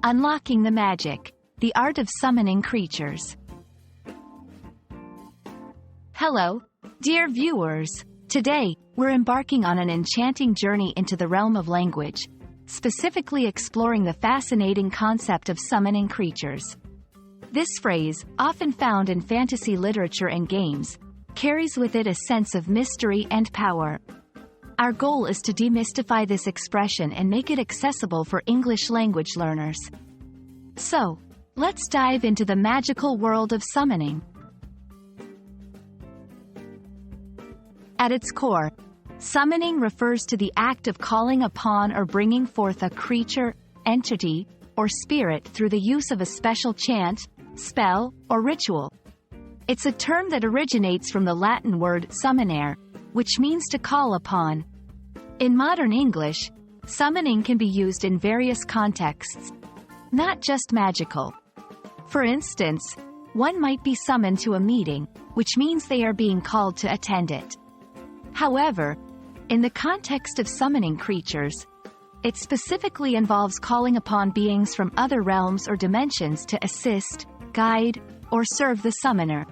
Unlocking the Magic, the Art of Summoning Creatures. Hello, dear viewers. Today, we're embarking on an enchanting journey into the realm of language, specifically exploring the fascinating concept of summoning creatures. This phrase, often found in fantasy literature and games, carries with it a sense of mystery and power. Our goal is to demystify this expression and make it accessible for English language learners. So, let's dive into the magical world of summoning. At its core, summoning refers to the act of calling upon or bringing forth a creature, entity, or spirit through the use of a special chant, spell, or ritual. It's a term that originates from the Latin word summonare, which means to call upon. In modern English, summoning can be used in various contexts, not just magical. For instance, one might be summoned to a meeting, which means they are being called to attend it. However, in the context of summoning creatures, it specifically involves calling upon beings from other realms or dimensions to assist, guide, or serve the summoner.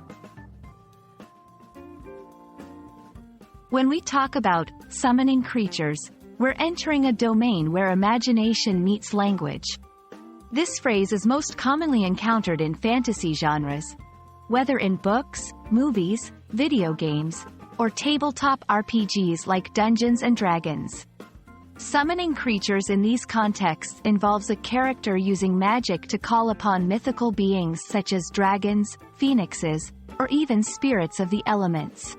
When we talk about summoning creatures, we're entering a domain where imagination meets language. This phrase is most commonly encountered in fantasy genres, whether in books, movies, video games, or tabletop RPGs like Dungeons & Dragons. Summoning creatures in these contexts involves a character using magic to call upon mythical beings such as dragons, phoenixes, or even spirits of the elements.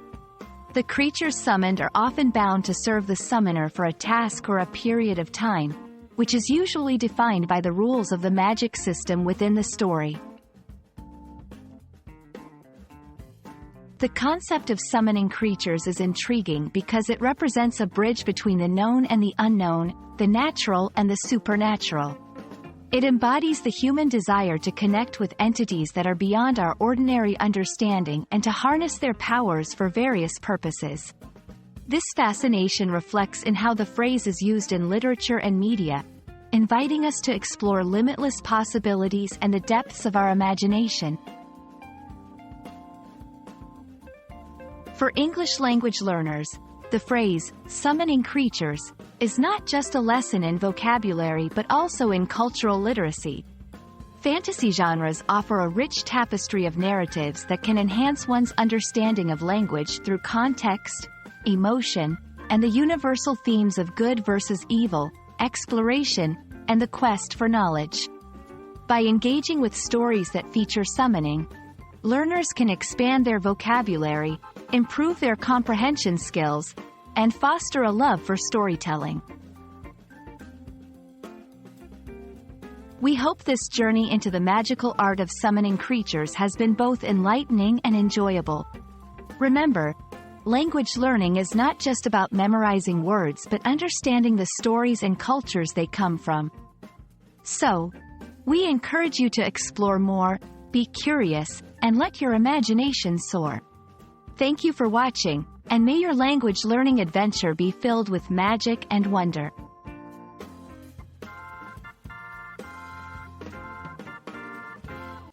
The creatures summoned are often bound to serve the summoner for a task or a period of time, which is usually defined by the rules of the magic system within the story. The concept of summoning creatures is intriguing because it represents a bridge between the known and the unknown, the natural and the supernatural. It embodies the human desire to connect with entities that are beyond our ordinary understanding and to harness their powers for various purposes. This fascination reflects in how the phrase is used in literature and media, inviting us to explore limitless possibilities and the depths of our imagination. For English language learners, the phrase, summoning creatures, is not just a lesson in vocabulary but also in cultural literacy. Fantasy genres offer a rich tapestry of narratives that can enhance one's understanding of language through context, emotion, and the universal themes of good versus evil, exploration, and the quest for knowledge. By engaging with stories that feature summoning, learners can expand their vocabulary, improve their comprehension skills, and foster a love for storytelling. We hope this journey into the magical art of summoning creatures has been both enlightening and enjoyable. Remember, language learning is not just about memorizing words but understanding the stories and cultures they come from. So, we encourage you to explore more, be curious, and let your imagination soar. Thank you for watching, and may your language learning adventure be filled with magic and wonder.